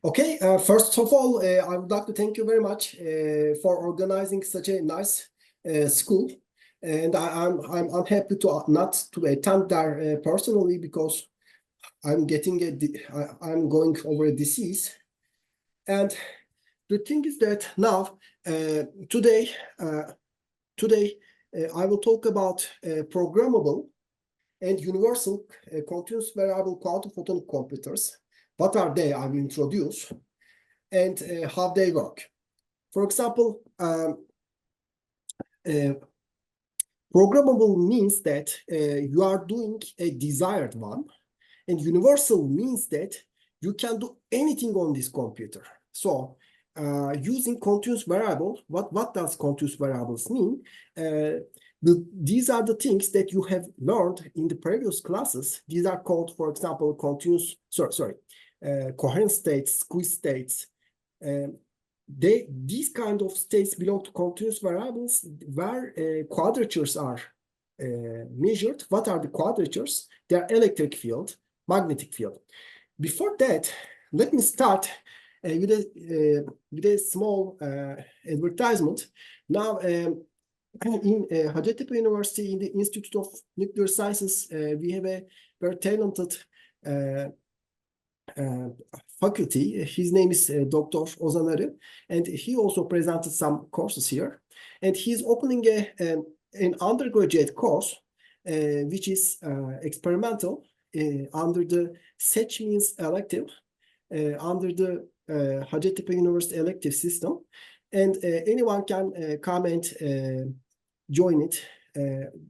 Okay, first of all, I would like to thank you very much for organizing such a nice school, and I'm happy to not to attend there personally because I'm I'm going over a disease, and the thing is that now today I will talk about programmable and universal continuous variable quantum photonic computers. What are they? I will introduce and how they work. For example, programmable means that you are doing a desired one, and universal means that you can do anything on this computer. So using continuous variable, what does continuous variables mean? These are the things that you have learned in the previous classes. These are called, for example, coherent states, squeeze states. These kind of states belong to continuous variables where quadratures are measured. What are the quadratures? They are electric field, magnetic field. Before that, let me start with a small advertisement. Now, in Hacettepe University, in the Institute of Nuclear Sciences, we have a very talented faculty. His name is Dr. Ozan Arı, and he also presented some courses here. And he's opening an undergraduate course, which is experimental under the seçmeniz elective, under the Hacettepe University elective system. And anyone can come and join it,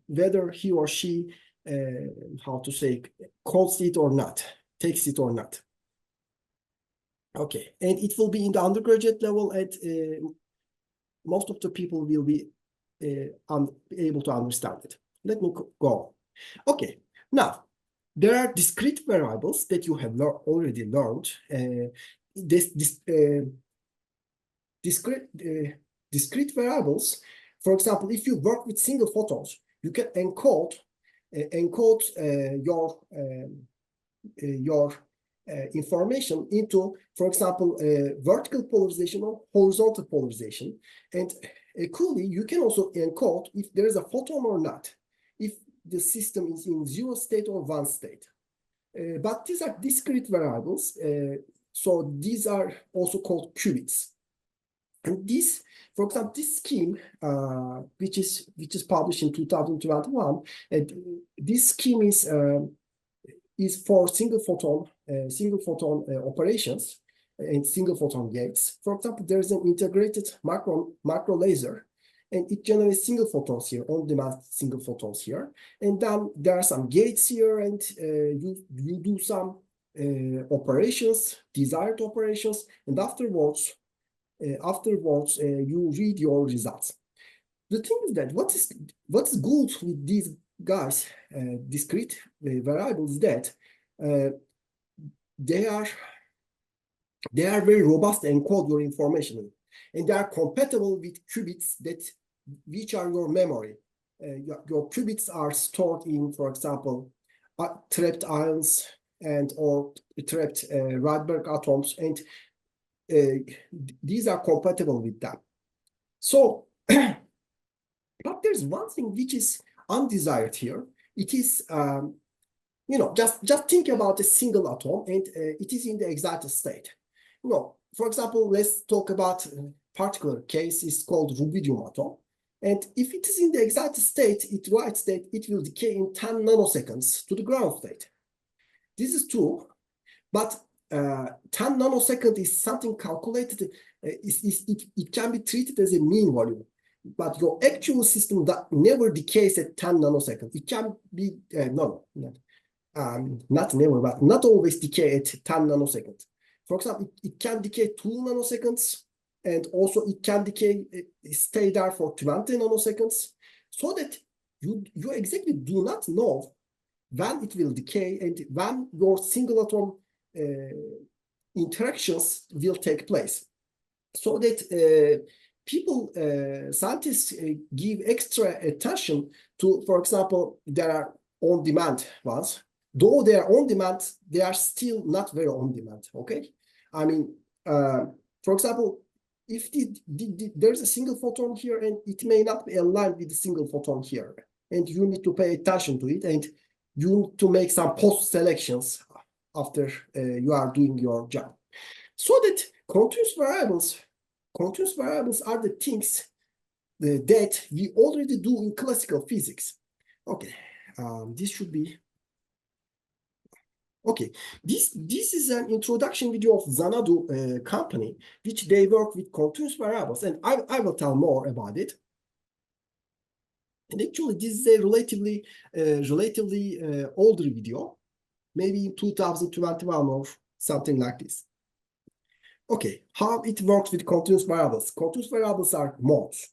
whether he or she, calls it or not, takes it or not. Okay, and it will be in the undergraduate level, and most of the people will be able to understand it. Let me go. Okay, now there are discrete variables that you have already learned. Discrete variables, for example, if you work with single photons, you can encode your information into, for example, vertical polarization or horizontal polarization. And equally, you can also encode if there is a photon or not, if the system is in 0 state or 1 state. But these are discrete variables, so these are also called qubits. And this, for example, this scheme, which is published in 2021, this scheme is for single photon operations and single photon gates. For example, there is an integrated macro laser, and it generates single photons here, on-demand single photons here. And then there are some gates here, and you do some operations, desired operations, and afterwards you read your results. The thing is that what is good with these guys, discrete variables, that they are very robust and encode your information, and they are compatible with qubits which are your memory. Your qubits are stored in, for example, trapped ions or trapped Rydberg atoms, and these are compatible with them. So, but there's one thing which is undesired here. It is, just think about a single atom, and it is in the excited state. For example, let's talk about a particular case. It's called rubidium atom. And if it is in the excited state, it writes that it will decay in 10 nanoseconds to the ground state. This is true, but 10 nanosecond is something calculated. It can be treated as a mean value, but your actual system that never decays at 10 nanoseconds. It can be not never, but not always decay at 10 nanoseconds. For example, it can decay 2 nanoseconds, and also it can stay there for 20 nanoseconds, so that you exactly do not know when it will decay and when your single atom interactions will take place. So that scientists give extra attention to, for example, there are on-demand ones. Though they are on demand, they are still not very on demand, okay? I mean, for example, if there's a single photon here and it may not be aligned with the single photon here, and you need to pay attention to it, and you need to make some post selections after you are doing your job. So that continuous variables are the things that we already do in classical physics. Okay, this should be okay. This is an introduction video of Xanadu company, which they work with continuous variables, and I will tell more about it. And actually, this is a relatively older video, maybe in 2021 or something like this. Okay, how it works with continuous variables. Continuous variables are modes.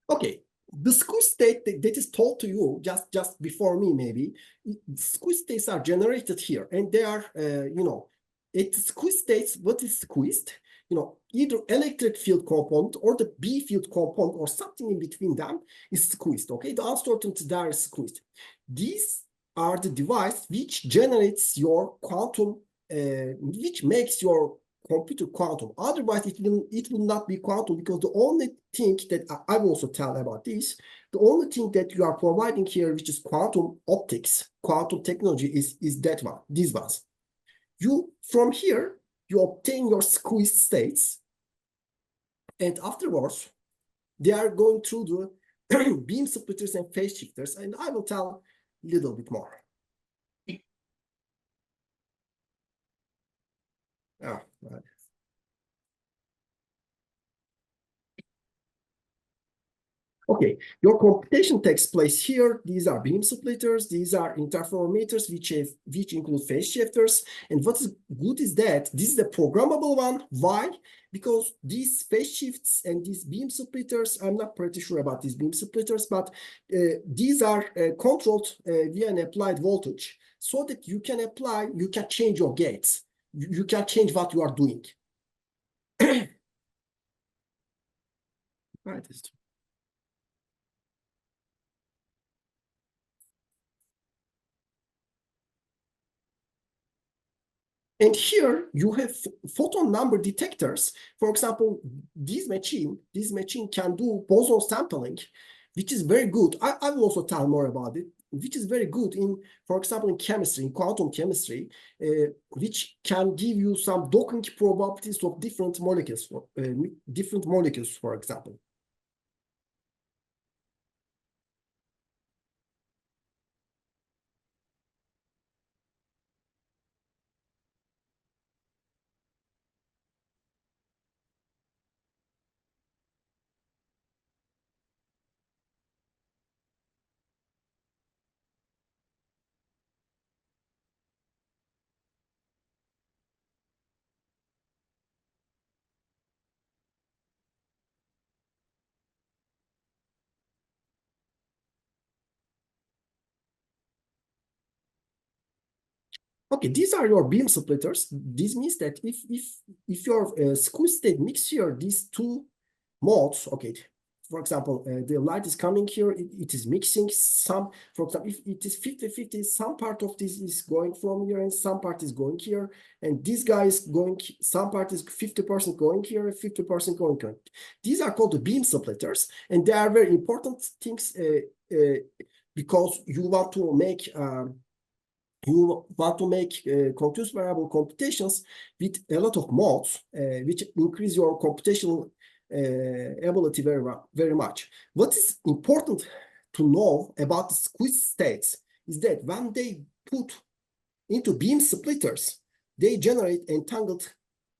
Okay, the squeeze state that is told to you just before me, maybe, squeeze states are generated here, and they are, at the squeeze states, what is squeezed? Either electric field component or the B field component or something in between them is squeezed, okay? The uncertainty there is squeezed. These are the device which generates your quantum, which makes your computer quantum. Otherwise, it will not be quantum, because the only thing that I will also tell about this, the only thing that you are providing here, which is quantum optics, quantum technology, is that one, these ones. From here, you obtain your squeezed states, and afterwards, they are going through the beam splitters and phase shifters, and I will tell a little bit more. Right. Okay, your computation takes place here. These are beam splitters. These are interferometers, which include phase shifters. And what is good is that this is the programmable one. Why? Because these phase shifts and these beam splitters, I'm not pretty sure about these beam splitters, but these are controlled via an applied voltage, so that you can change your gates. You can change what you are doing. Right. And here you have photon number detectors. For example, this machine can do boson sampling, which is very good. I will also tell more about it, which is very good in, for example, in chemistry, in quantum chemistry, which can give you some docking probabilities of different molecules, for example. Okay, these are your beam splitters. This means that if your squeeze state mixture, these two modes, okay, for example, the light is coming here, it is mixing some, for example, if it is 50-50, some part of this is going from here and some part is going here, and this guy is going, some part is 50% going here and 50% going here. These are called the beam splitters, and they are very important things because you want to make continuous variable computations with a lot of modes, which increase your computational ability very much. What is important to know about the squeeze states is that when they put into beam splitters, they generate entangled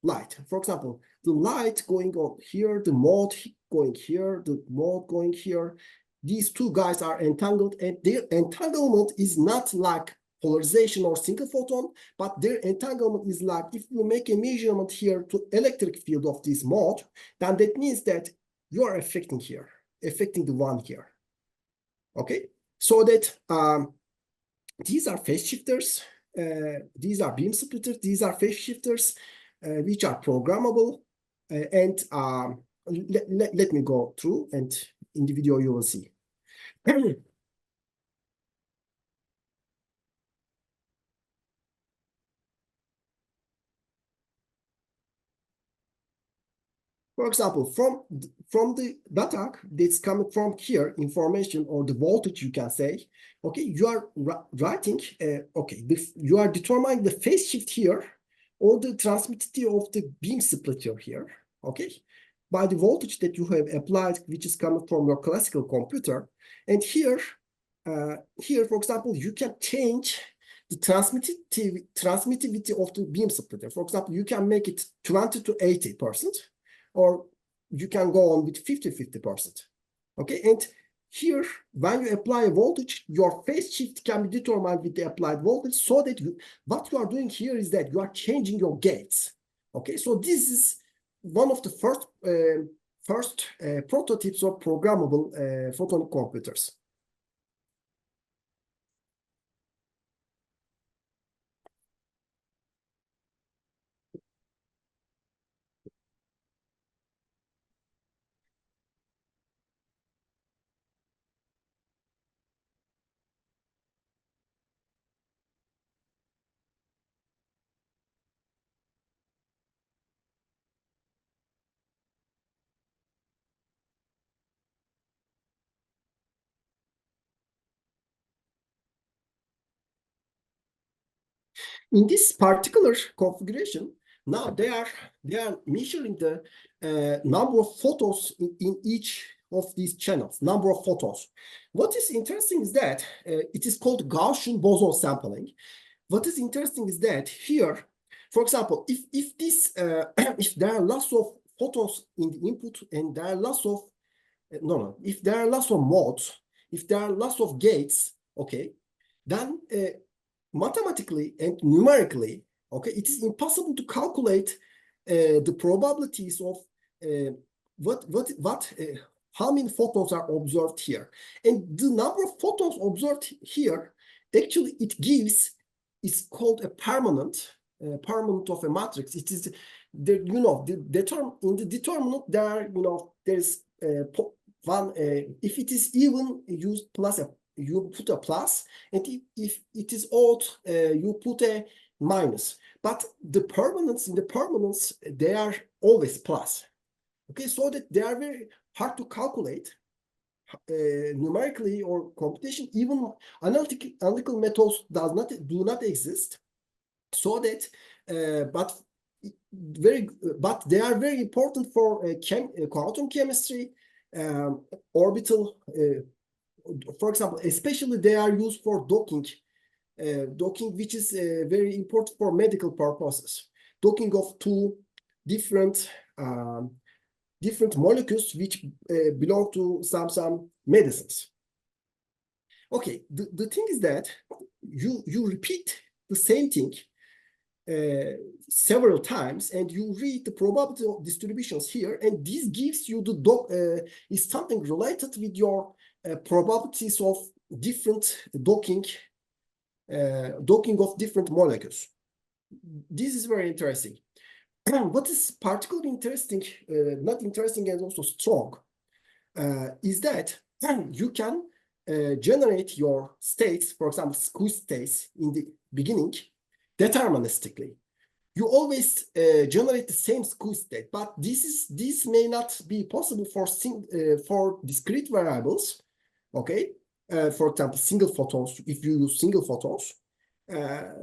light. For example, the light going on here, the mode going here, the mode going here. These two guys are entangled, and their entanglement is not like polarization or single photon, but their entanglement is like, if you make a measurement here to electric field of this mode, then that means that you are affecting the one here. Okay, so that these are phase shifters. these are beam splitters, these are phase shifters, which are programmable. And let me go through, and in the video you will see. For example, from the data that's coming from here, information or the voltage, you can say, okay, you are writing, okay, you are determining the phase shift here or the transmittivity of the beam splitter here, okay, by the voltage that you have applied, which is coming from your classical computer. And here, for example, you can change the transmittivity of the beam splitter. For example, you can make it 20 to 80%. Or you can go on with 50-50%. Okay, and here, when you apply a voltage, your phase shift can be determined with the applied voltage, so that what you are doing here is that you are changing your gates. Okay, so this is one of the first prototypes of programmable photonic computers. In this particular configuration, now they are measuring the number of photons in each of these channels, number of photons. What is interesting is that it is called Gaussian boson sampling. What is interesting is that here, for example, if this if there are lots of photons in the input and there are lots of if there are lots of modes, if there are lots of gates, okay, then mathematically and numerically, okay, it is impossible to calculate the probabilities of how many photons are observed here. And the number of photons observed here, actually it gives, it's called a permanent of a matrix. It is the, in the determinant there, there's one, if it is even, use plus you put a plus, and if it is odd, you put a minus. But the permanents, in the permanents, they are always plus. Okay, so that they are very hard to calculate numerically or computation. Even analytical methods do not exist. So that, but they are very important for quantum chemistry, orbital. For example, especially they are used for docking, which is very important for medical purposes. Docking of two different molecules which belong to some medicines. Okay, the thing is that you repeat the same thing several times, and you read the probability of distributions here, and this gives you the is something related with your probabilities of different docking of different molecules. This is very interesting. What is particularly interesting, not interesting and also strong, is that you can generate your states, for example, squeeze states in the beginning, deterministically. You always generate the same squeeze state, but this may not be possible for discrete variables. Okay, for example, single photons. If you use single photons,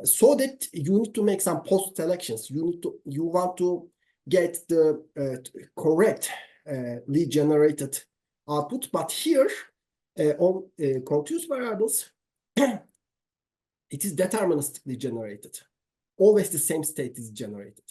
so that you need to make some post selections. You want to get the correctly generated output. But here on continuous variables, it is deterministically generated. Always the same state is generated.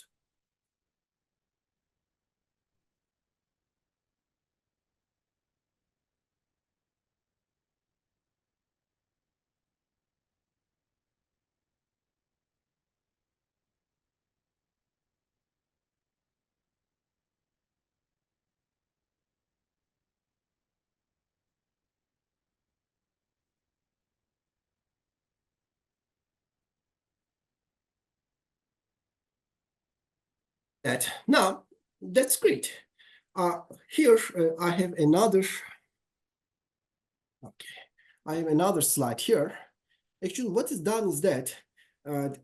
that. Now, that's great. Here I have another. Okay, I have another slide here. Actually, what is done is that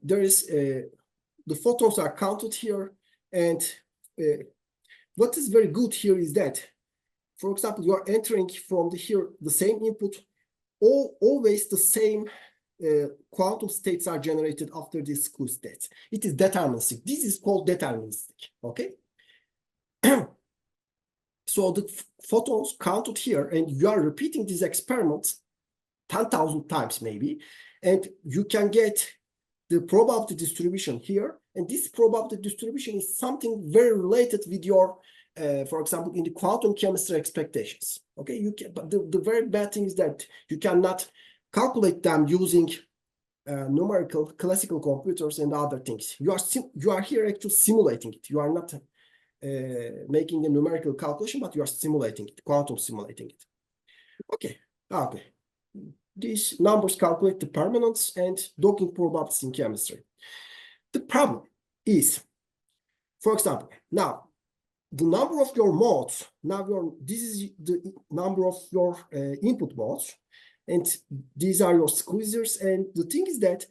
there is the photons are counted here, and what is very good here is that, for example, you are entering from the same input. Always the same quantum states are generated after these school states. It is deterministic. This is called deterministic. Okay. So the photons counted here, and you are repeating these experiments 10,000 times maybe, and you can get the probability distribution here. And this probability distribution is something very related with your, for example, in the quantum chemistry expectations. Okay, you can, but the very bad thing is that you cannot calculate them using numerical classical computers and other things. You are here actually simulating it. You are not making a numerical calculation, but you are simulating it, quantum simulating it. Okay. These numbers calculate the permanence and docking probabilities in chemistry. The problem is, for example, now the number of your modes, this is the number of your input modes, and these are your squeezers. And the thing is that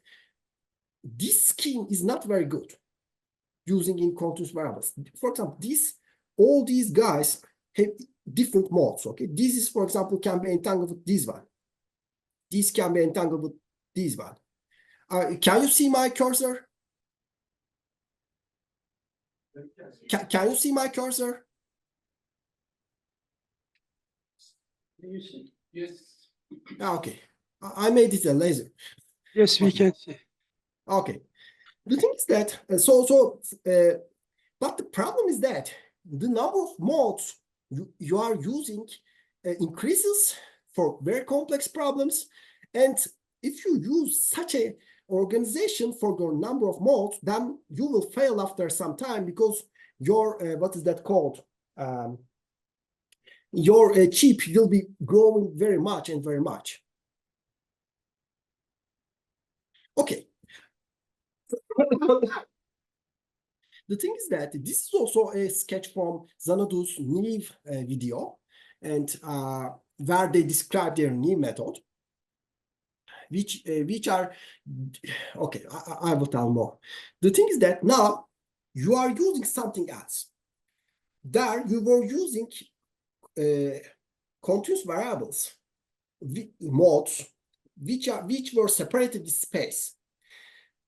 this scheme is not very good using in continuous variables. For example, all these guys have different modes. Okay, this is, for example, can be entangled with this one. This can be entangled with this one. Can you see my cursor? Can you see my cursor? Yes. Okay, I made it a laser. Yes, we can see. Okay, the thing is that but the problem is that the number of modes you are using increases for very complex problems, and if you use such a organization for your number of modes, then you will fail after some time because your what is that called? Your chip will be growing very much and very much. Okay. The thing is that this is also a sketch from Xanadu's Neve video, and where they describe their Neve method, which are okay. I will tell more. The thing is that now you are using something else. There you were using continuous variables, modes, which were separated with space,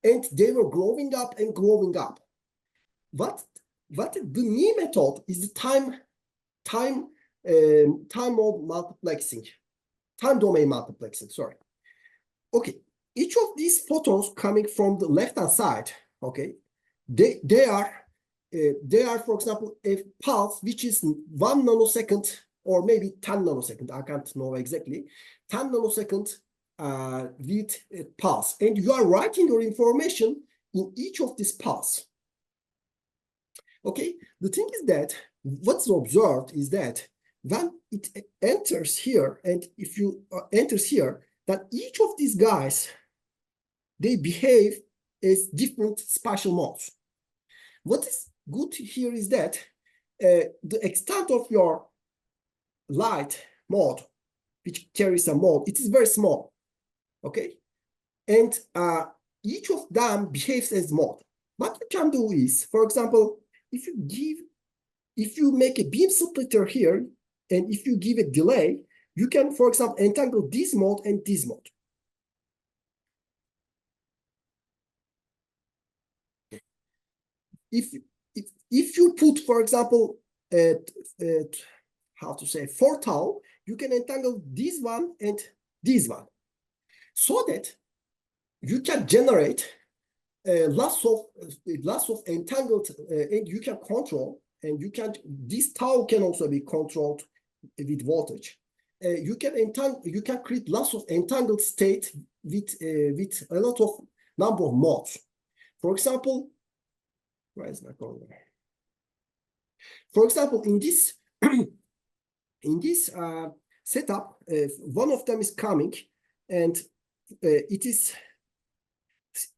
and they were growing up and growing up. What the Neve method is the time mode multiplexing, time domain multiplexing. Sorry. Okay, each of these photons coming from the left-hand side, okay, they are, for example, a pulse which is 1 nanosecond or maybe 10 nanosecond. I can't know exactly. 10 nanosecond with a pulse, and you are writing your information in each of these pulse. Okay, the thing is that what's observed is that when it enters here, and if you enters here, that each of these guys, they behave as different spatial modes. What is good here is that the extent of your light mode, which carries a mode, it is very small, okay? And each of them behaves as mode. What you can do is, for example, if you make a beam splitter here, and if you give a delay, you can, for example, entangle this mode and this mode. If you put, for example, how to say 4 tau, you can entangle this one and this one, so that you can generate lots of entangled, and you can control, and this tau can also be controlled with voltage. You can create lots of entangled state with a lot of number of modes. For example, where is my pointer? For example, in this setup, one of them is coming, and it is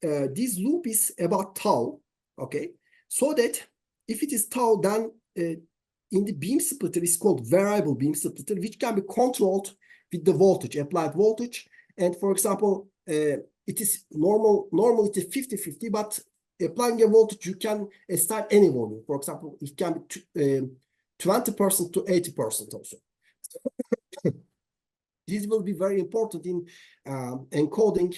this loop is about tau. Okay, so that if it is tau, then in the beam splitter is called variable beam splitter, which can be controlled with the voltage, applied voltage. And for example, it is normally it is 50-50, but applying a voltage, you can start any volume. For example, it can be 20% to 80% also. This will be very important in encoding.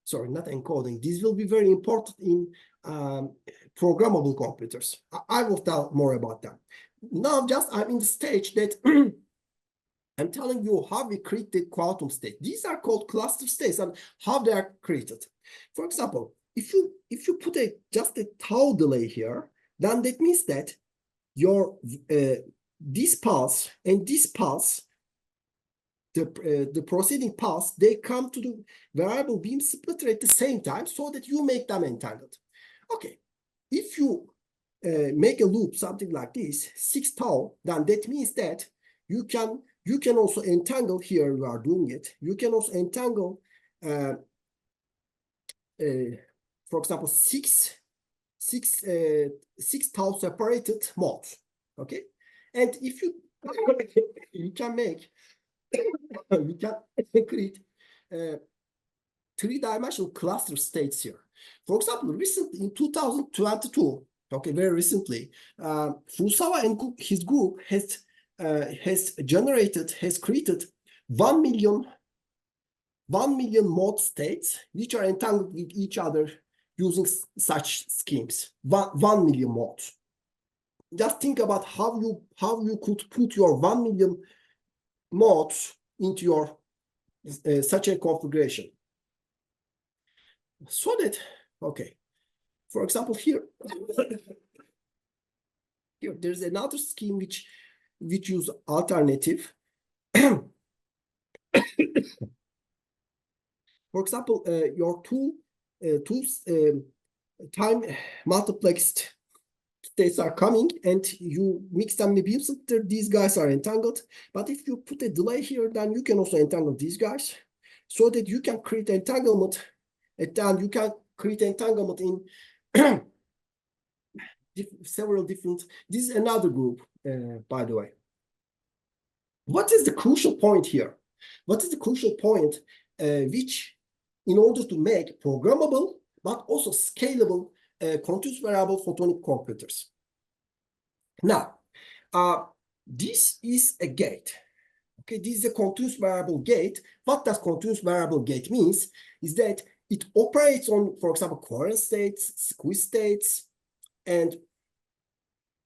Sorry, not encoding. This will be very important in programmable computers. I will tell more about that. Now, just I'm in the stage that I'm telling you how we create the quantum state. These are called cluster states and how they are created. For example, if you put just a tau delay here, then that means that your this pulse and this pulse, the proceeding pulse, they come to the variable beam splitter at the same time, so that you make them entangled. Okay, if you make a loop something like this, 6 tau, then that means that you can also entangle here. You are doing it. You can also entangle, for example, six tau separated modes. Okay, and if you can make we can create 3-dimensional cluster states here. For example, recently in 2022, okay, very recently, Furusawa and his group has created 1 million mode states which are entangled with each other using such schemes. 1 million modes. Just think about how you could put your 1 million modes into your such a configuration. So that, okay, for example, here there's another scheme which use alternative. For example, your two time multiplexed states are coming and you mix them in the beam splitter. These guys are entangled. But if you put a delay here, then you can also entangle these guys, so that you can create entanglement. And then you can create entanglement in several different. This is another group, by the way. What is the crucial point here? What is the crucial point which, in order to make programmable but also scalable continuous variable photonic computers? Now, this is a gate. Okay, this is a continuous variable gate. What does continuous variable gate means? Is that it operates on, for example, coherent states, squeeze states, and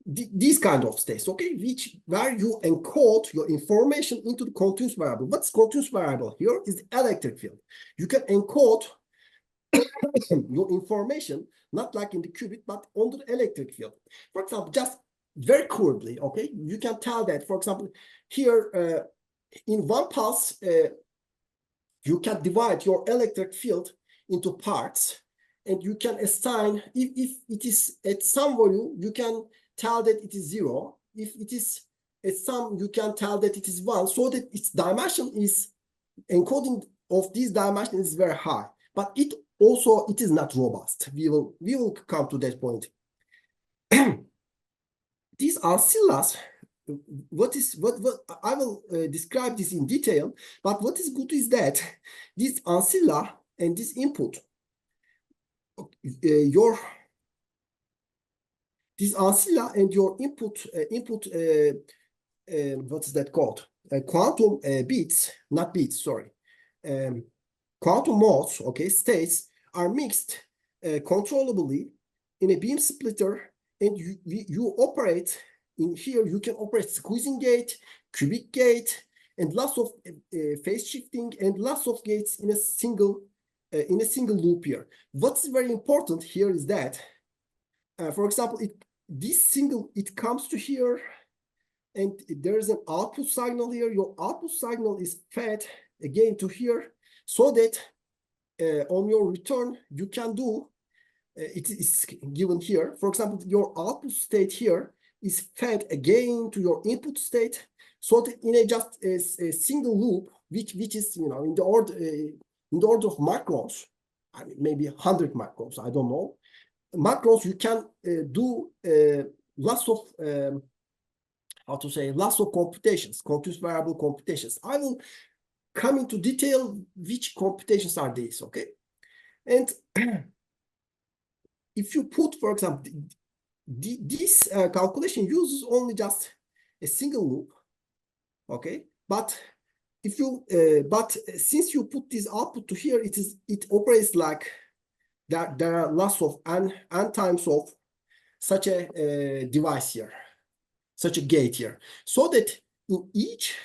these kind of states, okay, where you encode your information into the continuous variable. What's continuous variable? Here is the electric field. You can encode your information, not like in the qubit, but on the electric field. For example, just very crudely, okay, you can tell that, for example, here in one pulse, you can divide your electric field into parts, and you can assign, if it is at some value, you can tell that it is 0. If it is at some, you can tell that it is 1, so that its dimension is, encoding of this dimension is very high. But it is not robust. We will come to that point. These ancillas, what I will describe this in detail, but what is good is that this ancilla and this input, this ancilla and your input, what is that called? Quantum bits, not bits, sorry. Quantum modes, okay, states are mixed controllably in a beam splitter, and you operate in here. You can operate squeezing gate, cubic gate, and lots of phase shifting and lots of gates in a single loop here. What's very important here is that, for example, it comes to here, and there is an output signal here. Your output signal is fed again to here, so that on your return you can do. It is given here. For example, your output state here is fed again to your input state, so that in a single loop, which is, you know, in the order of microns, I mean, maybe 100 microns, I don't know. Macrons, you can do lots of how to say, lots of computations, continuous variable computations. I will come into detail which computations are these, okay? And if you put, for example, this calculation uses only just a single loop, okay? But if you, since you put this output to here, it operates like that. There are lots of n times of such a device here, such a gate here, so that in each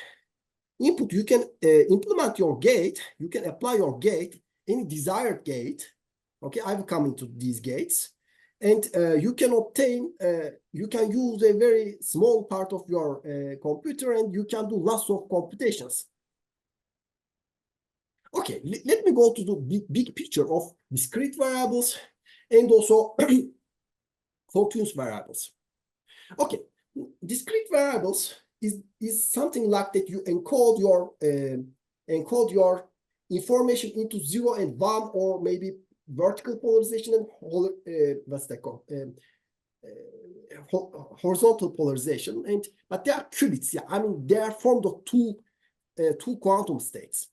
input you can implement your gate. You can apply your gate, any desired gate. Okay, I will come into these gates, and you can obtain. You can use a very small part of your computer, and you can do lots of computations. Okay, let me go to the big picture of discrete variables and also continuous variables. Okay, discrete variables is something like that. You encode your information into 0 and 1, or maybe vertical polarization and what's that called? Horizontal polarization, but they are qubits. Yeah, I mean they are formed of two quantum states.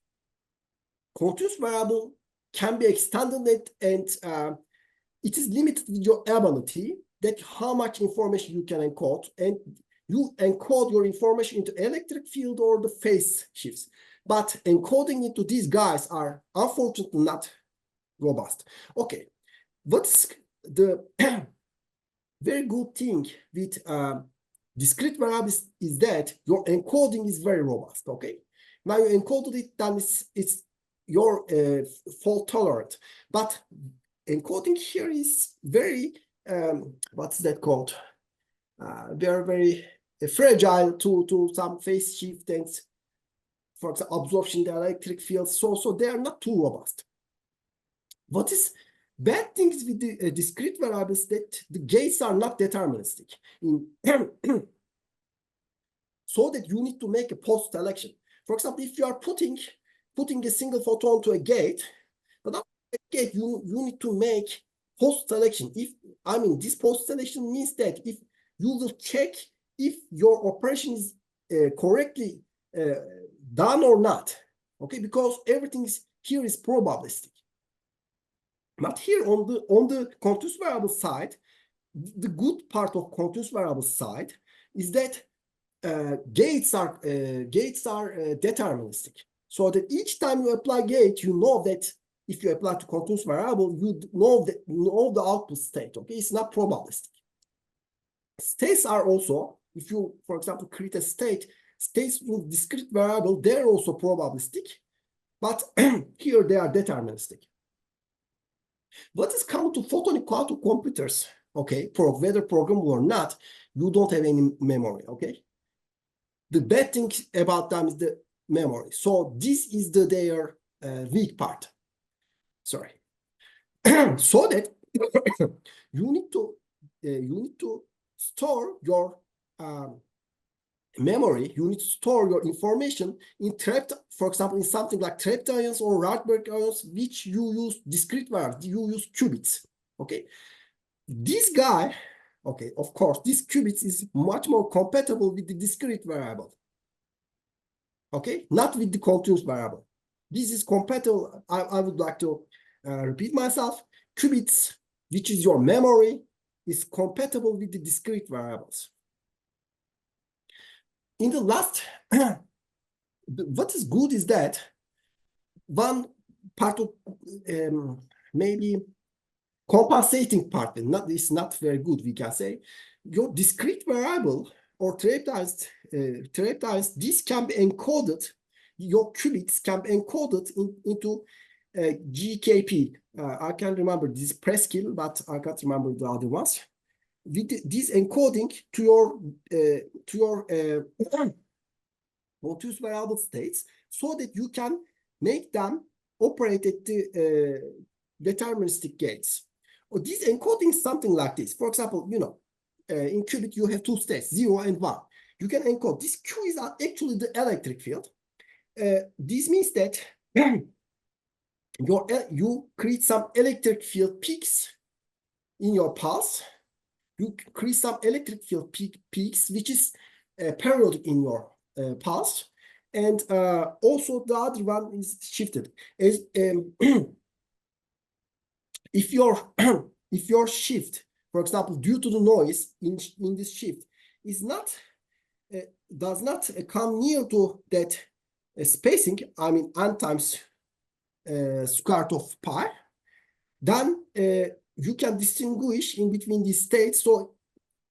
Continuous variable can be extended, and it is limited with your ability that how much information you can encode, and you encode your information into electric field or the phase shifts. But encoding into these guys are unfortunately not robust. Okay, what's the very good thing with discrete variables is that your encoding is very robust. Okay, now you encoded it, then it's your fault tolerant. But encoding here is very what's that called? They are very fragile to some phase shift and, for example, absorption in the electric field. So they are not too robust. What is bad things with the discrete variables that the gates are not deterministic. So that you need to make a post selection. For example, if you are putting a single photon to a gate, but after a gate you need to make post selection. This post selection means that if you will check if your operation is correctly done or not, okay? Because everything here is probabilistic. But here on the continuous variable side, the good part of continuous variable side is that gates are deterministic. So that each time you apply gate, you know that if you apply to continuous variable, you know the output state. Okay, it's not probabilistic. States are also, if you, for example, create a states with discrete variable, they're also probabilistic, but here they are deterministic. What is common to photonic quantum computers? Okay, whether programmable or not, you don't have any memory. Okay, the bad thing about them is the memory. So this is their weak part. Sorry. So that you need to store your memory. You need to store your information in trapped, for example, in something like trapped ions or Rydberg ions, which you use discrete variables. You use qubits. Okay. This guy, okay, of course, this qubits is much more compatible with the discrete variable. Okay, not with the continuous variable. This is compatible. I would like to repeat myself. Qubits, which is your memory, is compatible with the discrete variables. In the last, what is good is that one part of maybe compensating part, is not very good, we can say. Your discrete variable or trapped ions, this can be encoded, your qubits can be encoded into GKP. I can't remember this Preskill, but I can't remember the other ones. With this encoding to your continuous variable states, so that you can make them operate at the deterministic gates. Or this encoding is something like this. For example, in qubit you have two states, 0 and 1. You can encode this. Q is actually the electric field. This means that you create some electric field peaks in your pulse, you create some electric field peaks, which is periodic in your pulse. And also the other one is shifted. As if your shift, for example, due to the noise in this shift, is not does not come near to that spacing, I mean n times square root of pi, then you can distinguish in between these states. So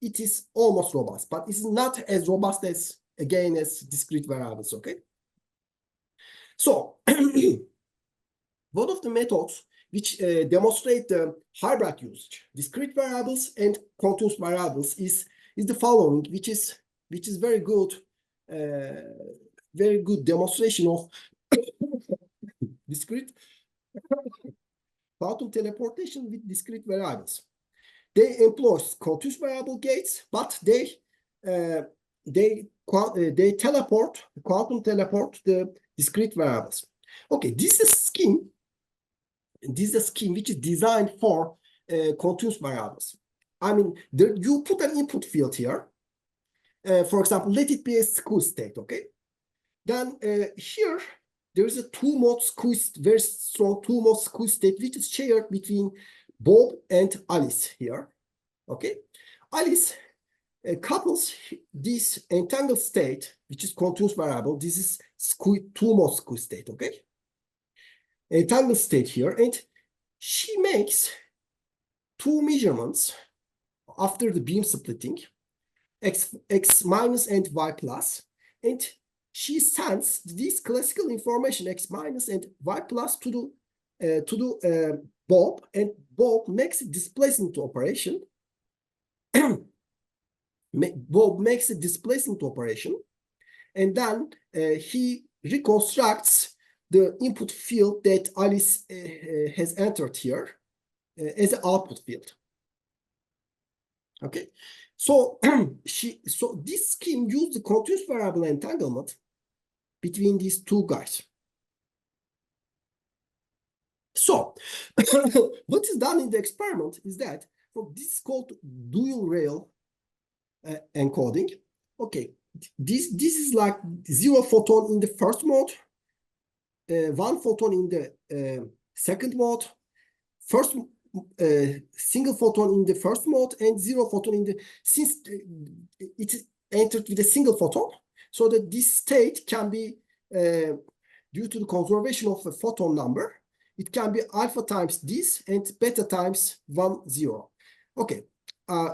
it is almost robust, but it's not as robust as, again, as discrete variables. Okay. So one of the methods which demonstrate the hybrid usage, discrete variables and continuous variables, is the following, which is very good demonstration of discrete quantum teleportation with discrete variables. They employ continuous variable gates, but they quantum teleport the discrete variables. Okay, this is a scheme. This is a scheme which is designed for continuous variables. I mean, you put an input field here. For example, let it be a squeeze state. Okay. Then here there is a two-mode squeeze, very strong two-mode squeeze state, which is shared between Bob and Alice here. Okay. Alice couples this entangled state, which is continuous variable. This is two-mode squeeze state. Okay. Entangled state here, and she makes two measurements after the beam splitting, x minus and y plus, and she sends this classical information x minus and y plus to the Bob, and Bob makes a displacement operation. Bob makes a displacement operation, and then he reconstructs the input field that Alice has entered here as an output field. Okay, so so this scheme used the continuous variable entanglement between these two guys. So what is done in the experiment is that, this is called dual rail encoding. Okay, this is like 0 photon in the first mode, 1 photon in the second mode, first single photon in the first mode, and 0 photon in the, since it is entered with a single photon, so that this state can be due to the conservation of a photon number, it can be alpha times this and beta times 1 0. Okay,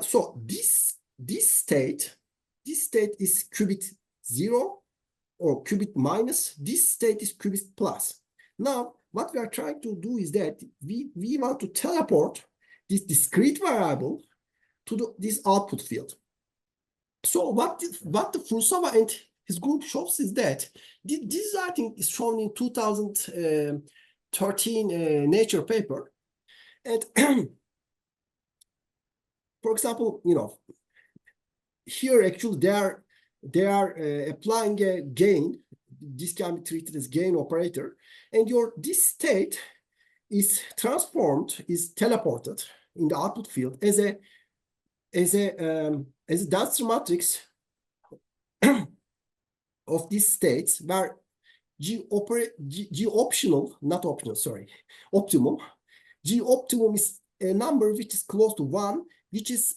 so this state is qubit 0 or qubit minus. This state is qubit plus. Now, what we are trying to do is that we want to teleport this discrete variable to this output field. So what the Furusawa and his group shows is that this, I think, is shown in 2013 Nature paper. And for example, here actually they are applying a gain. This can be treated as gain operator, and this state is transformed, is teleported in the output field as a density matrix of these states, where optimum. G optimum is a number which is close to 1, which is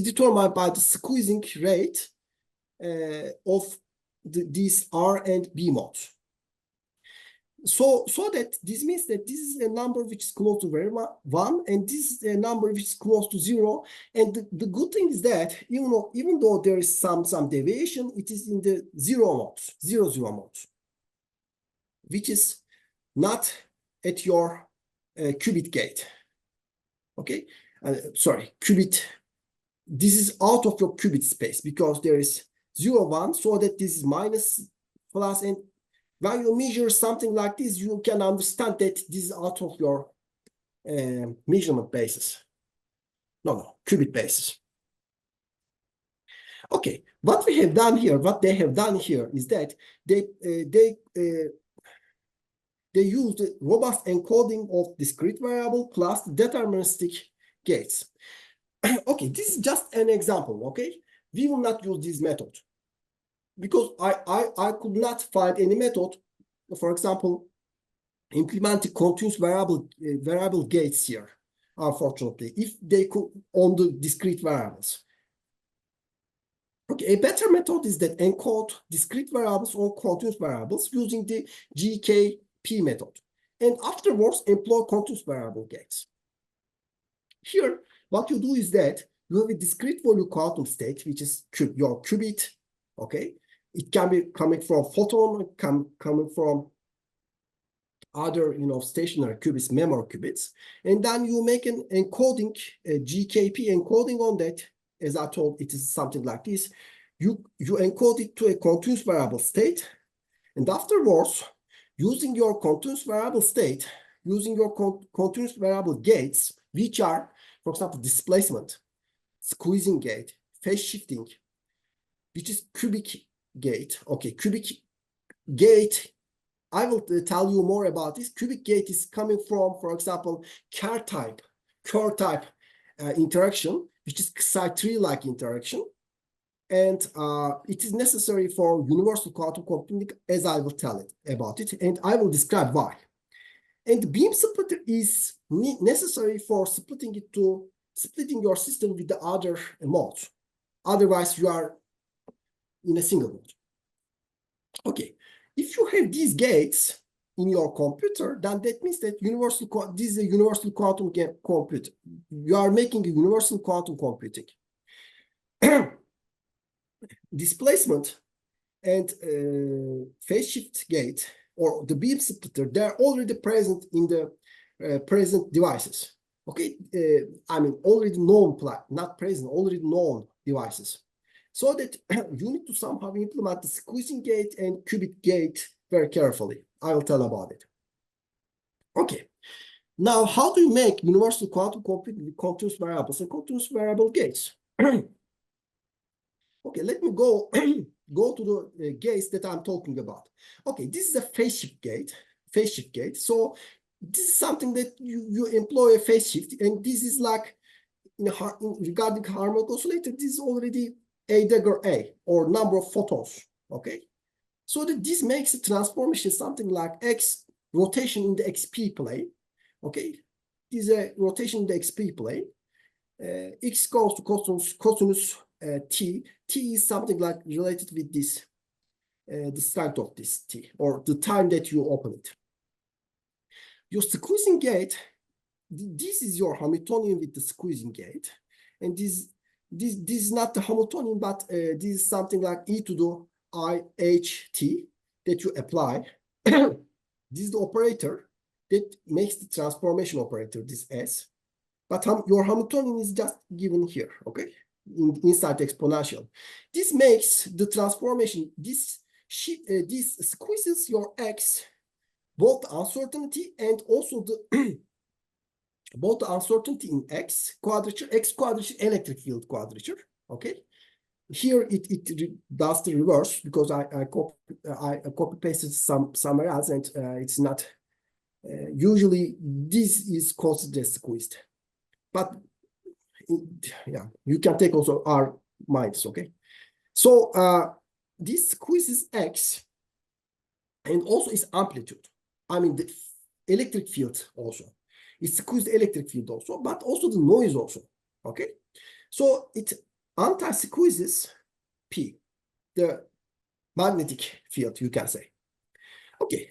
determined by the squeezing rate of these R and B modes. So that this means that this is a number which is close to 1, and this is a number which is close to 0. And the good thing is that even though there is some deviation, it is in the 0 modes, which is not at your qubit gate. Okay, sorry, qubit. This is out of your qubit space, because there is 0 1, so that this is minus plus, and when you measure something like this, you can understand that this is out of your measurement basis. No, qubit basis. Okay, what they have done here is that they use the robust encoding of discrete variable plus deterministic gates. Okay, this is just an example, okay? We will not use this method because I could not find any method, for example, implementing continuous variable gates here, unfortunately, if they could on the discrete variables. Okay, a better method is that encode discrete variables or continuous variables using the GKP method, and afterwards employ continuous variable gates. Here, what you do is that you have a discrete volume quantum state, which is your qubit. Okay, it can be coming from photon, coming from other, stationary qubits, memory qubits, and then you make an encoding, a GKP encoding on that. As I told, it is something like this. You encode it to a continuous variable state, and afterwards, using your continuous variable state, using your continuous variable gates, which are, for example, displacement, squeezing gate, phase shifting, which is cubic gate. Okay, cubic gate, I will tell you more about this. Cubic gate is coming from, for example, Kerr type interaction, which is Psi3-like interaction. And it is necessary for universal quantum computing, as I will tell it about it, and I will describe why. And the beam splitter is necessary for splitting your system with the other modes. Otherwise, you are in a single mode. Okay, if you have these gates in your computer, then that means that this is a universal quantum computer. You are making a universal quantum computing. Displacement and phase shift gate or the beam splitter, they're already present in the present devices. Okay, I mean already known, not present, already known devices. So that you need to somehow implement the squeezing gate and qubit gate very carefully. I will tell about it. Okay, now how do you make universal quantum computing with continuous variables and continuous variable gates? Okay, let me go to the gates that I'm talking about. Okay, this is a phase shift gate. So this is something that you employ a phase shift, and this is like regarding harmonic oscillator, this is already a dagger A or number of photons. Okay, so that this makes a transformation something like X rotation in the XP plane. Okay, this is a rotation in the XP plane. X goes to cosinus T. T is something like related with this, the strength of this T, or the time that you open it. Your squeezing gate, this is your Hamiltonian with the squeezing gate. And this is not the Hamiltonian, but this is something like e to the IHT that you apply. This is the operator that makes the transformation operator, this S. But your Hamiltonian is just given here, okay? Inside the exponential. This makes the transformation, this squeezes your X, both uncertainty and also the both the uncertainty in X quadrature, electric field quadrature, okay? Here it does the reverse because I copy pasted somewhere else, and it's not, usually this is considered squeezed. But yeah, you can take also R minus, okay? So this squeezes X and also its amplitude. I mean the electric field also. It squeezes the electric field also, but also the noise also, okay? So it anti-squeezes P, the magnetic field, you can say. Okay,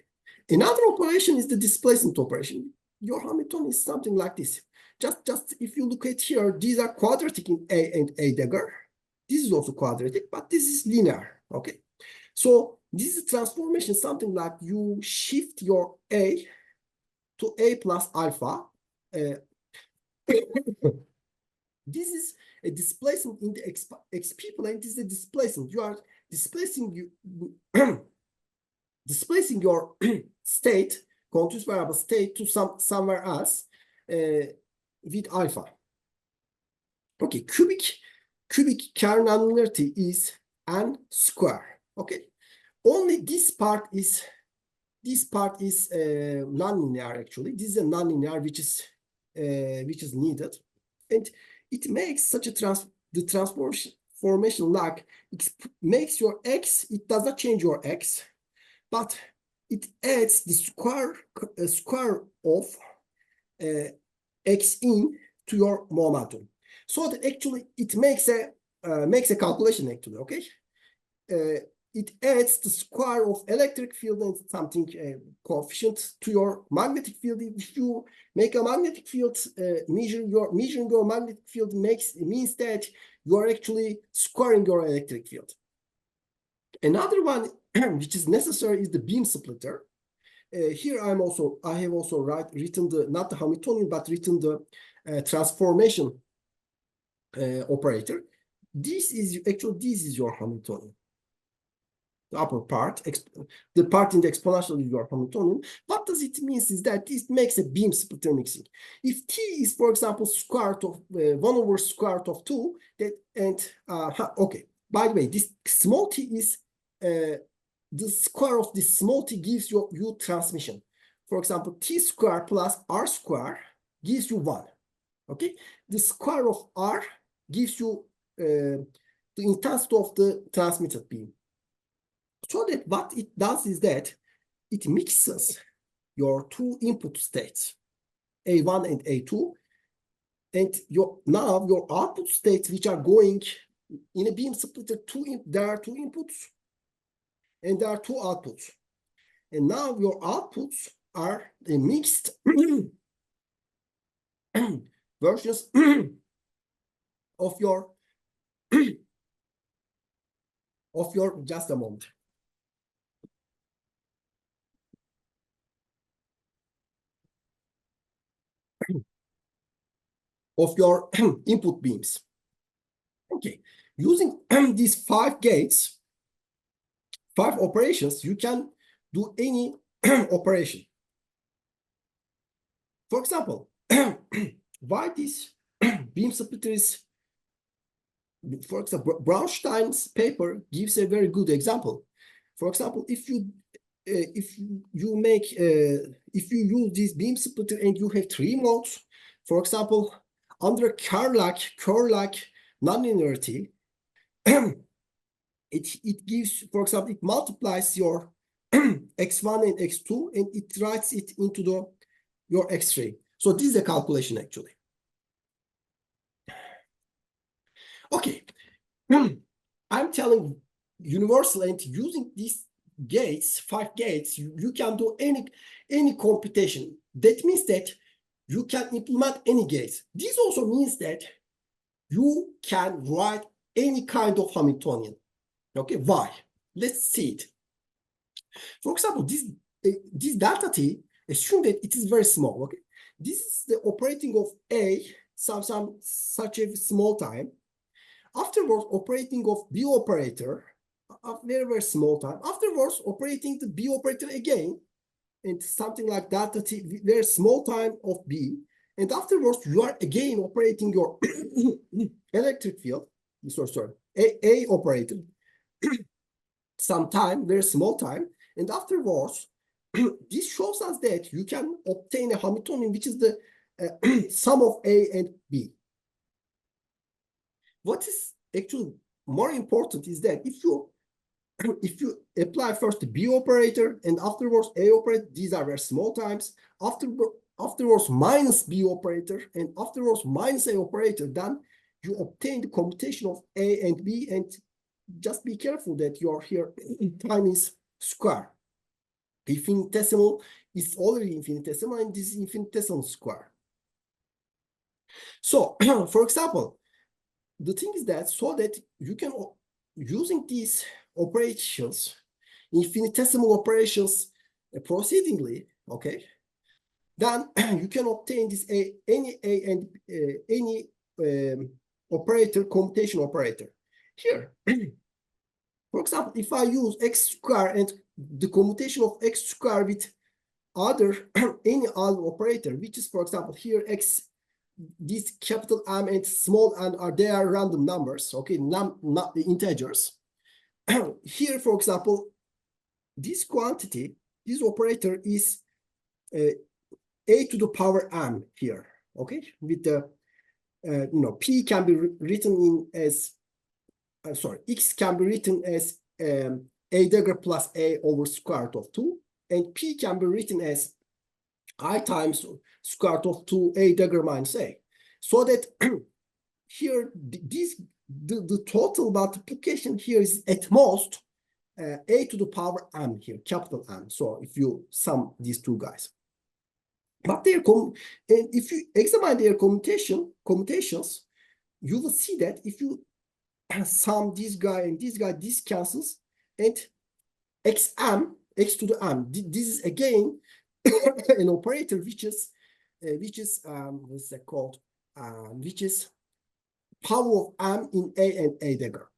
another operation is the displacement operation. Your Hamiltonian is something like this. Just if you look at here, these are quadratic in A and A dagger. This is also quadratic, but this is linear, okay? So this is a transformation, something like you shift your A to A plus alpha. This is a displacement in the XP plane. This is a displacement. You are displacing displacing your state, continuous variable state, to somewhere else with alpha. Okay, cubic Kerr nonlinearity is n square. Okay, only this part is this part is nonlinear actually. This is a nonlinear which is needed, and it makes such a transformation like it makes your x. It does not change your x, but it adds the square of x in to your momentum. So that actually it makes a calculation actually. Okay. It adds the square of electric field and something coefficient to your magnetic field. If you make a magnetic field, measuring your magnetic field means that you are actually squaring your electric field. Another one which is necessary is the beam splitter. Here I have also written not the Hamiltonian but written the transformation operator. This is your Hamiltonian. The upper part, the part in the exponential is your Hamiltonian. What does it mean is that this makes a beam splitter mixing. If t is, for example, square root of 1 over square root of 2, okay. By the way, this small t is the square of this small t gives you transmission. For example, t square plus r square gives you 1. Okay, the square of r gives you the intensity of the transmitted beam. So that what it does is that it mixes your two input states, A1 and A2, and now your output states which are going in a beam splitter, there are two inputs and there are two outputs. And now your outputs are the mixed versions of your just a moment. Of your input beams. Okay, using these 5 gates, 5 operations, you can do any operation. For example, why this beam splitter is, for example, Braunstein's paper gives a very good example. For example, if you use this beam splitter and you have 3 modes, for example, under Kerr-like nonlinearity, it gives, for example, it multiplies your x1 and x2 and it writes it into your x3. So this is a calculation actually. Okay, I'm telling universal, and using these gates, 5 gates, you can do any computation. That means that you can implement any gates. This also means that you can write any kind of Hamiltonian. Okay, why? Let's see it. For example, this delta t, assume that it is very small. Okay, this is the operating of A, such a small time. Afterwards, operating of B operator, a very, very small time. Afterwards, operating the B operator again, and something like delta t, very small time of B. And afterwards, you are again operating your electric field. Sorry, A operator, some time, very small time. And afterwards, this shows us that you can obtain a Hamiltonian, which is the sum of A and B. What is actually more important is that if you apply first the B operator and afterwards A operator, these are very small times. Afterwards minus B operator and afterwards minus A operator, then you obtain the computation of A and B, and just be careful that your here time is square. Infinitesimal is already infinitesimal and this is infinitesimal square. So for example, the thing is that so that you can, using these operations, infinitesimal operations proceedingly, okay, then you can obtain this any operator, commutation operator. Here, for example, if I use x square and the commutation of x square with any other operator, which is, for example, here x, these capital M and small n they are random numbers, okay, not the integers. Here, for example, this quantity this operator is a to the power m here, okay? With the p can be written in as x can be written as a dagger plus a over square root of 2, and p can be written as I times square root of 2 a dagger minus a, so that here the total multiplication here is at most a to the power m here, capital M. So if you sum these two guys, but and if you examine their commutations, you will see that if you sum this guy and this guy, this cancels, and x to the m. This is again an operator which is what's that called? Which is power of m in a and a dagger.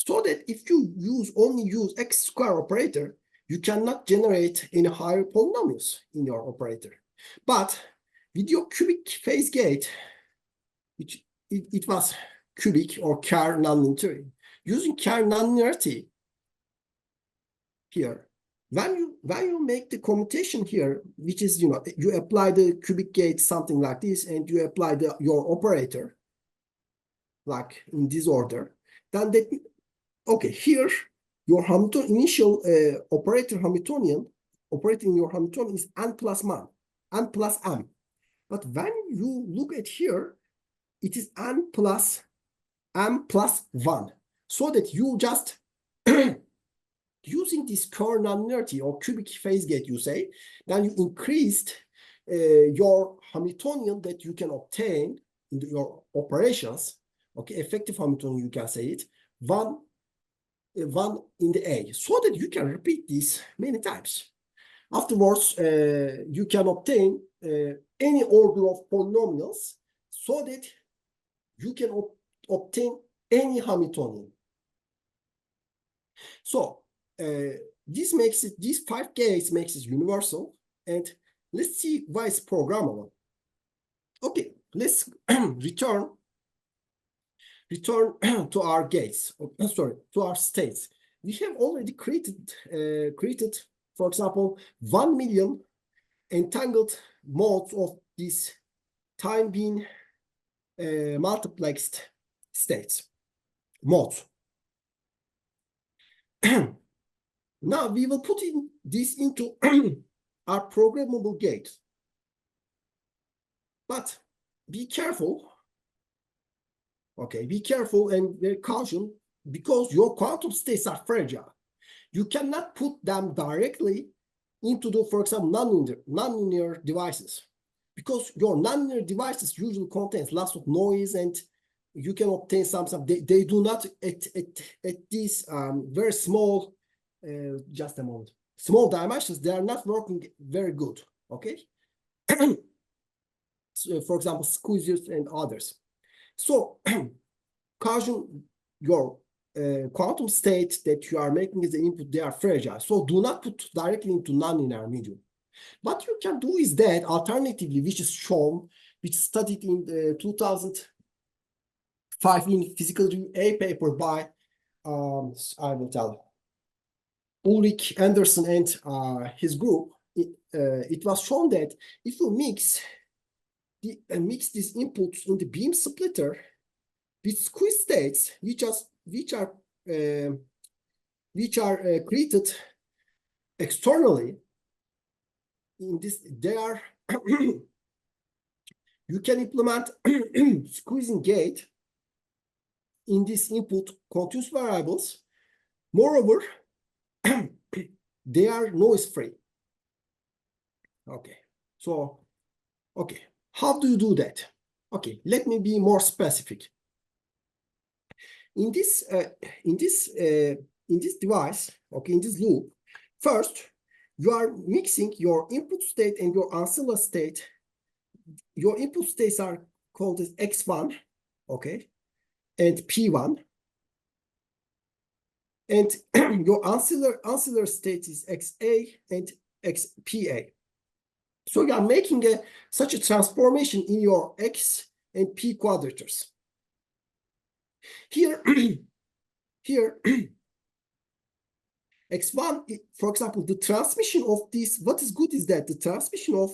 So that if you only use x square operator, you cannot generate any higher polynomials in your operator. But with your cubic phase gate, which it was cubic or Kerr nonlinearity, using Kerr nonlinearity here, when you make the commutation here, which is you apply the cubic gate something like this, and you apply your operator like in this order, then okay, here your Hamilton initial operating your Hamiltonian is n plus m. But when you look at here, it is n plus m plus 1. So that you just using this Kerr nonlinearity or cubic phase gate, you say, then you increased your Hamiltonian that you can obtain in your operations. Okay, effective Hamiltonian, you can say it, 1 in the A, so that you can repeat this many times. Afterwards, you can obtain any order of polynomials so that you can obtain any Hamiltonian. So this makes it, these 5 gates makes it universal, and let's see why it's programmable. Okay, let's return to our gates, to our states. We have already created, for example, 1 million entangled modes of these time-being multiplexed states, modes. Now we will put this into our programmable gate. But be careful. Okay, be careful and very caution, because your quantum states are fragile. You cannot put them directly into the, for example, nonlinear devices, because your nonlinear devices usually contains lots of noise, and you can obtain some. They do not at these very small, just a moment, small dimensions. They are not working very good. Okay, so, for example, squeezers and others. So, caution, your quantum state that you are making as the input, they are fragile. So do not put directly into nonlinear medium. What you can do is that alternatively, which is shown, which is studied in the 2005 in Physical Review A paper by, I will tell, Ulrich Anderson and his group. It was shown that if you mix these inputs in the beam splitter with squeeze states, which are created externally, in this they are you can implement squeezing gate in this input continuous variables. Moreover, they are noise free. Okay, so okay, how do you do that? Okay, let me be more specific. In this device, okay, in this loop, first you are mixing your input state and your ancillary state. Your input states are called as x1, okay, and p1, and your ancillary state is xa and xpa. So you are making such a transformation in your x and p quadratures. Here, X1, for example, the transmission of this, what is good is that the transmission of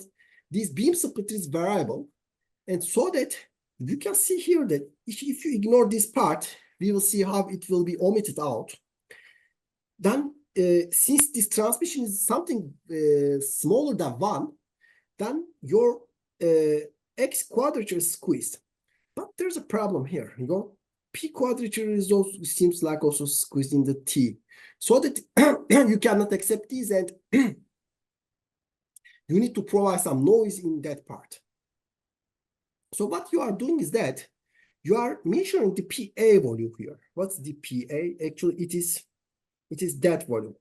this beam splitter is variable. And so that you can see here that if you ignore this part, we will see how it will be omitted out. Then, since this transmission is something smaller than 1, then your X quadrature is squeezed. But there's a problem here. Your P quadrature is also seems like also squeezed in the T. So that you cannot accept these, and you need to provide some noise in that part. So what you are doing is that you are measuring the PA volume here. What's the PA? Actually, it is that volume.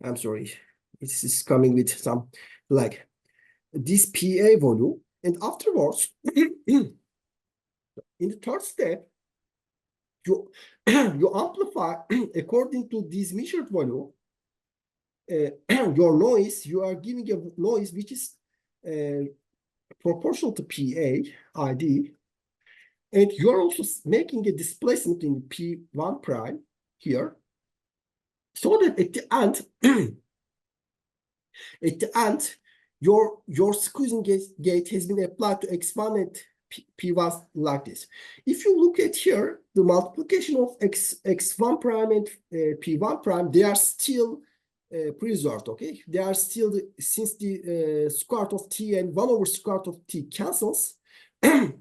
I'm sorry. It is coming with some like this PA volume. And afterwards, in the third step, you amplify according to this measured volume. Your noise, you are giving a noise which is proportional to PA ID, and you are also making a displacement in P1 prime here, so that at the end, your squeezing gate has been applied to X1 and P1 like this. If you look at here, the multiplication of X1 prime and P1 prime, they are still preserved, okay? They are still, since the square root of T and 1 over square root of T cancels,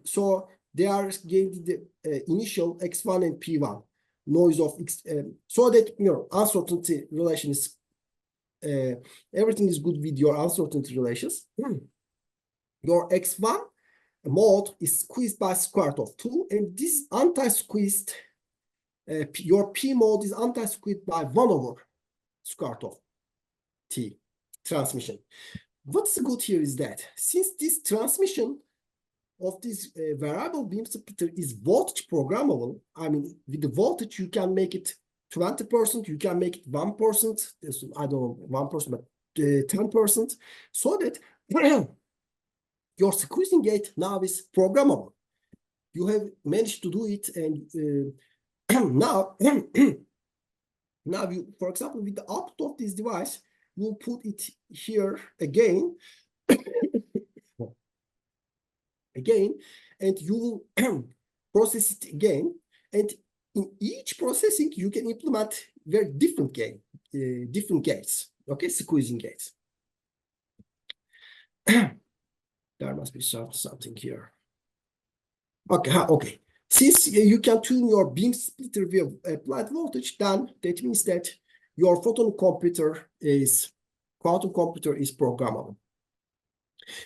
so they are getting the initial X1 and P1 noise of X, so that, you know, uncertainty relation is, everything is good with your uncertainty relations. Your X1 mode is squeezed by square root of 2, and this anti-squeezed, your P mode is anti-squeezed by 1 over square root of T transmission. What's good here is that since this transmission of this variable beam splitter is voltage programmable, I mean, with the voltage, you can make it 20%, you can make it 1%, I don't know, 1%, but 10%, so that your squeezing gate now is programmable. You have managed to do it, and now, now you, for example, with the output of this device, you put it here again, and you will process it again, and in each processing, you can implement very different different gates, okay, squeezing gates. There must be something here. Okay, okay. Since you can tune your beam splitter with applied voltage, then that means that your photonic computer is, quantum computer is programmable.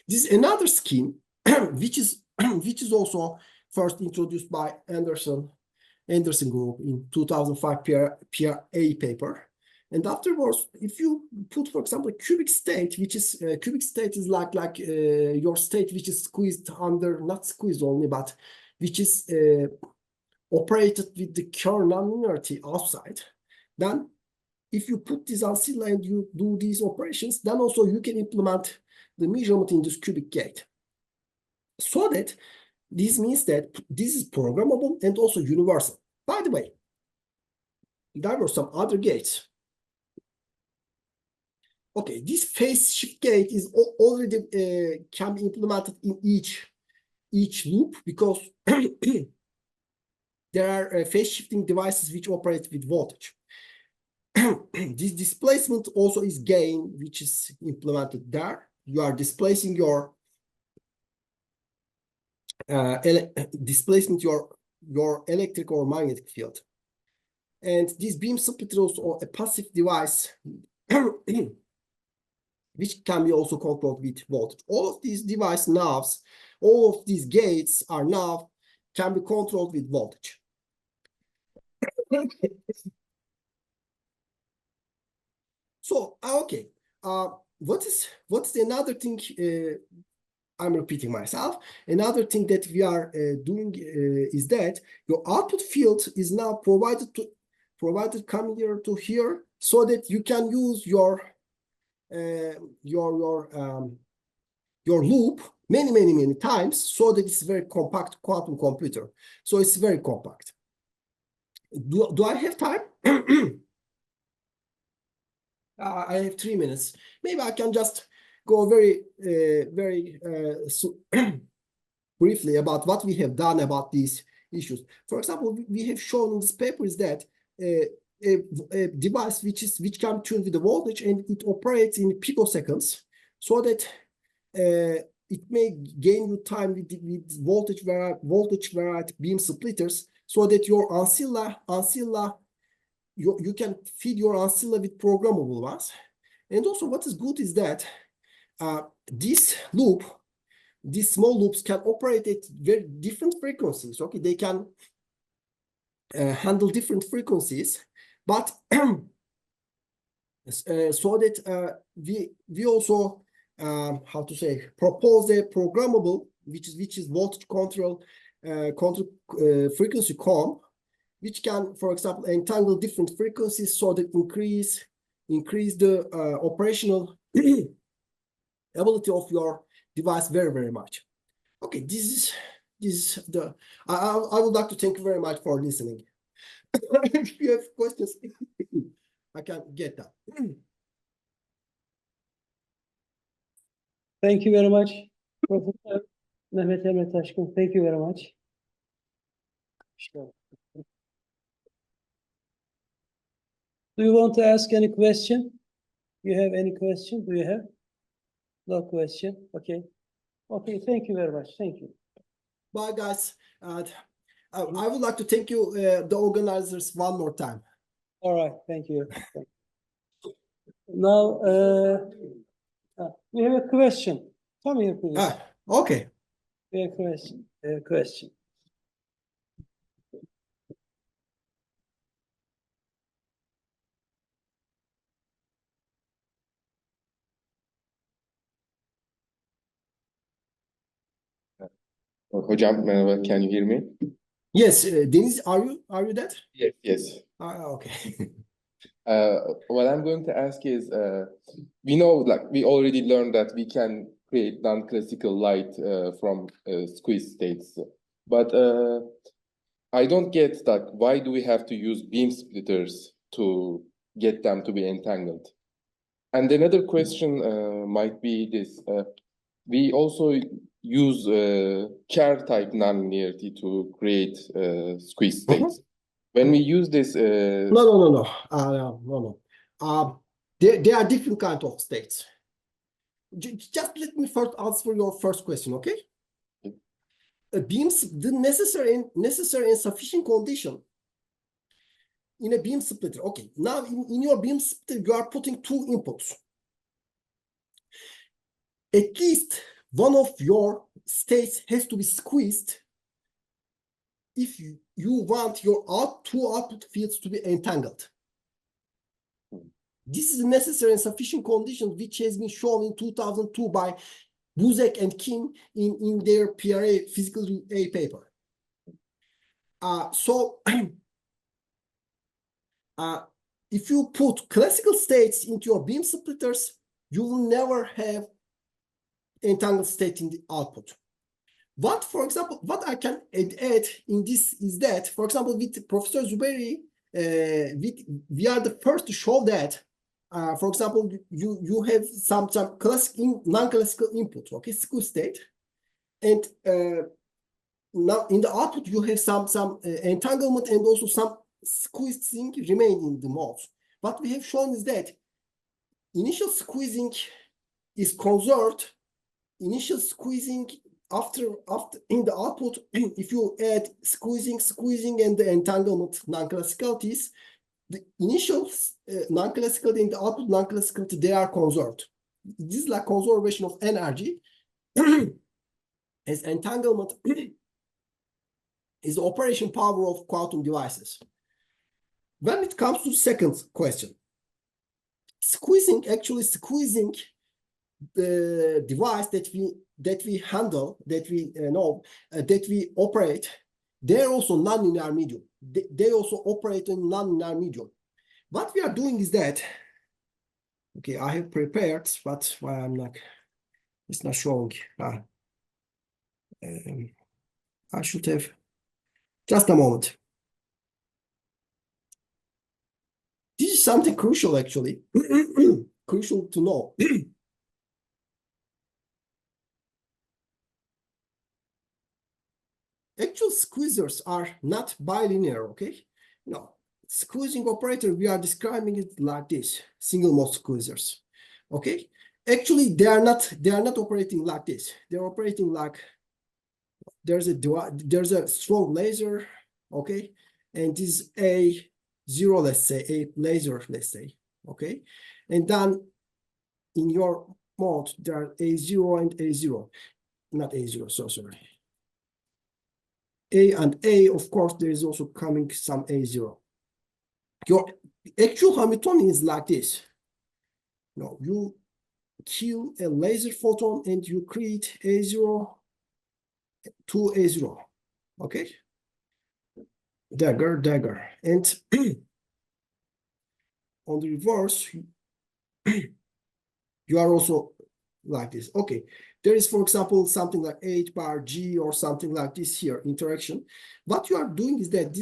This is another scheme, which is also first introduced by Anderson group in 2005 PRA paper. And afterwards, if you put, for example, a cubic state, which is cubic state is like your state which is squeezed under, not squeezed only, but which is operated with the Kerr nonlinearity outside, then if you put this on CILA and you do these operations, then also you can implement the measurement in this cubic gate. So that this means that this is programmable and also universal. By the way, there were some other gates. Okay, this phase shift gate is already can be implemented in each loop, because there are phase shifting devices which operate with voltage. This displacement also is gain, which is implemented there. You are displacing your your electric or magnetic field. And this beam splitter is also a passive device which can be also controlled with voltage. All of these device knobs, all of these gates are now can be controlled with voltage. So, okay, what's another thing? I'm repeating myself. Another thing that we are doing is that your output field is now provided coming here to here, so that you can use your loop many times, so that it's very compact quantum computer. So it's very compact. Do I have time? I have 3 minutes. Maybe I can just go very briefly about what we have done about these issues. For example, we have shown in this paper is that a device which can tune with the voltage and it operates in picoseconds, so that it may gain you time with voltage variety beam splitters, so that your ancilla you can feed your ancilla with programmable ones. And also what is good is that these small loops can operate at very different frequencies. Okay, they can handle different frequencies, but so that we also how to say, propose a programmable which is voltage control frequency comb, which can, for example, entangle different frequencies, so that increase the operational ability of your device very much. Okay, this is the I would like to thank you very much for listening. If you have questions, I can get that. Thank you very much, Professor Mehmet Emre Taşgin. Thank you very much. Do you want to ask any question? You have any question? Do you have? No question. Okay. Okay. Thank you very much. Thank you. Bye, guys. I would like to thank you, the organizers, one more time. All right. Thank you. Now, we have a question. Come here, please. Okay. We have a question. A question. Hocam, merhaba. Can you hear me? Yes, Deniz, are you that? Yes. Yes. Okay. What I'm going to ask is, we know, like, we already learned that we can create non-classical light from squeeze states, but I don't get that. Why do we have to use beam splitters to get them to be entangled? And another question might be this: we also use chair-type nonlinearity to create squeeze states. When we use this, No. There are different kinds of states. Just let me first answer your first question, okay? The necessary and sufficient condition in a beam splitter. Okay, now in your beam splitter, you are putting two inputs. At least one of your states has to be squeezed if you want your two output fields to be entangled. This is a necessary and sufficient condition which has been shown in 2002 by Buzek and Kim in their PRA physical A paper. If you put classical states into your beam splitters, you will never have entangled state in the output. For example, what I can add in this is that, for example, with Professor Zuberi, we are the first to show that, for example, you have some non-classical input, okay, squeeze state, and now in the output you have some entanglement and also some squeezing remain in the modes. What we have shown is that initial squeezing is conserved. Initial squeezing after in the output, if you add squeezing and the entanglement non-classicalities, the initial non-classicality and the output non-classicality, they are conserved. This is like conservation of energy. As entanglement is the operation power of quantum devices. When it comes to the second question, squeezing the device that we handle, that we operate, they're also non-linear medium. They also operate in non-linear medium. What we are doing is that, okay, I have prepared, but why I'm not, it's not showing. I should have, just a moment. This is is something crucial actually, crucial to know. Actual squeezers are not bilinear, okay? No, squeezing operator, we are describing it like this, single mode squeezers, okay? Actually, they are not operating like this. They're operating like there's a strong laser, okay? And this is A0, let's say, a laser, let's say, okay? And then in your mode, there are A0 and A0, not A0, so sorry. A and A, of course, there is also coming some A0. Your actual Hamiltonian is like this. No, you kill a laser photon and you create A0 to A0. Okay? Dagger, dagger. And on the reverse, you are also like this. Okay. There is, for example, something like H bar G or something like this here, interaction. What you are doing is that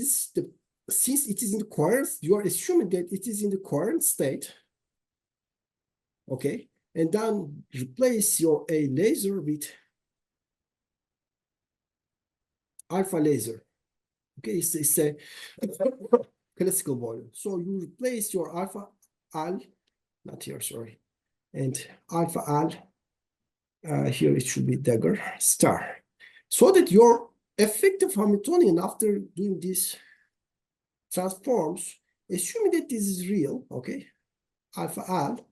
since it is in the coherent, you are assuming that it is in the coherent state. Okay. And then replace your A laser with alpha laser. Okay, it's a classical volume. So you replace your alpha al, not here, sorry, and alpha al, here it should be dagger star. So that your effective Hamiltonian after doing this transforms, assuming that this is real, okay, alpha al,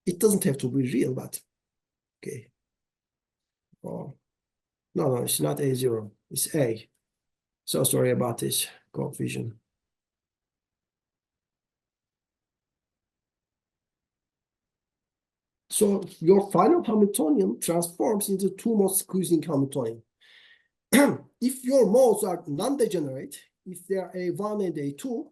it doesn't have to be real, but okay. Oh, no, it's not A0, it's A. So sorry about this confusion. So your final Hamiltonian transforms into two-mode squeezing Hamiltonian. If your modes are non-degenerate, if they are A1 and A2,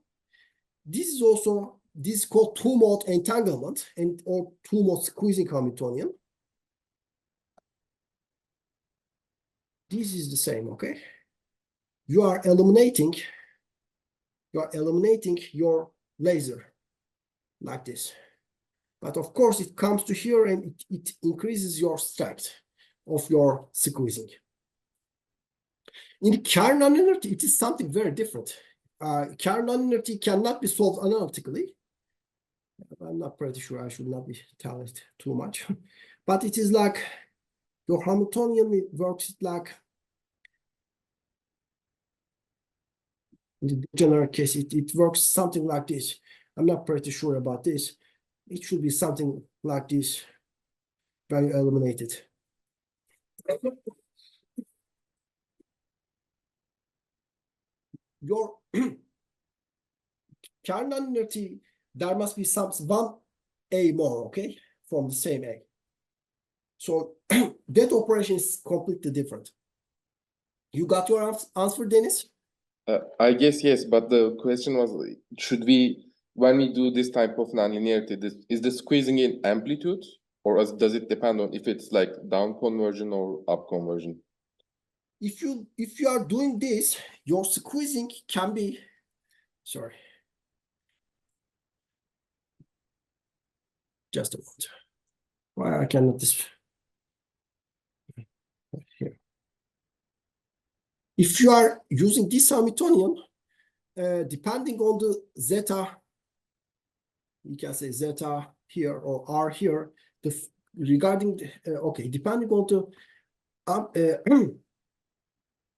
this is called two-mode entanglement and or two-mode squeezing Hamiltonian. This is the same, okay? You are eliminating your laser like this. But of course, it comes to here and it increases your strength of your squeezing. In the Kerr nonlinearity, it is something very different. Kerr nonlinearity cannot be solved analytically. I'm not pretty sure, I should not be telling it too much. But it is like your Hamiltonian works like, in the degenerate case, it works something like this. I'm not pretty sure about this. It should be something like this when you eliminate it. Your Kerr nonlinearity, there must be one A more, okay, from the same A. So that operation is completely different. You got your answer, Dennis? I guess yes, but the question was, should we, when we do this type of nonlinearity, is the squeezing in amplitude, or does it depend on if it's like down conversion or up conversion? If you are doing this, your squeezing can be, sorry, just a moment. Why I cannot this here. If you are using this Hamiltonian, depending on the zeta, you can say zeta here or R here, regarding, okay, depending on the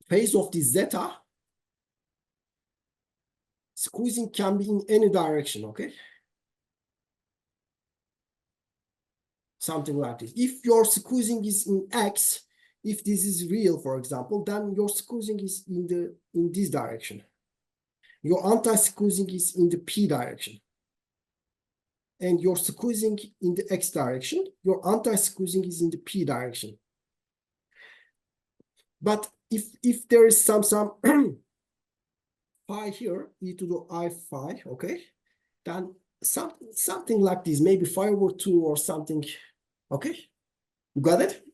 phase of the zeta, squeezing can be in any direction, okay? Something like this. If your squeezing is in X, if this is real, for example, then your squeezing is in this direction. Your anti-squeezing is in the P direction. And your squeezing in the X direction, your anti-squeezing is in the P direction. But if there is some phi here, e to the I phi, okay, then something like this, maybe phi over 2 or something, okay? You got it?